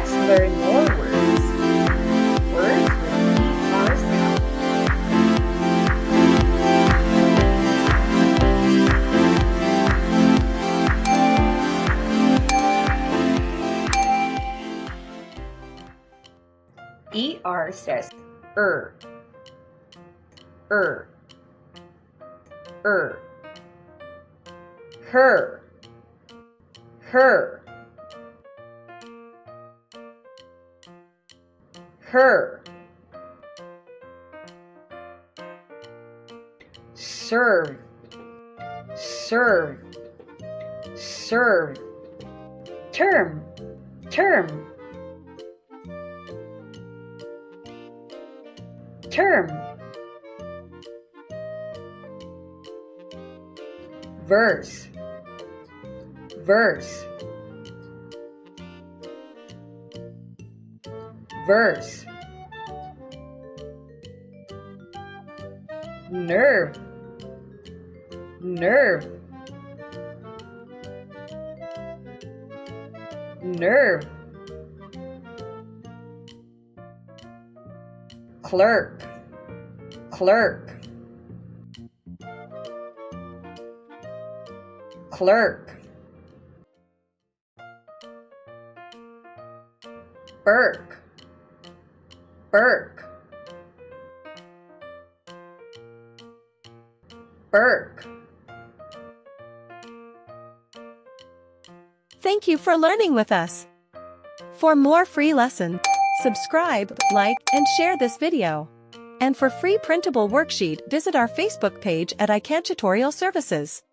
Let's learn more words. Words with E-R sound. ER says her, her, her, serve, term, verse, nerve, clerk, Burke. Thank you for learning with us. For more free lessons, subscribe, like, and share this video. And for free printable worksheet, visit our Facebook page at iCan Tutorial Services.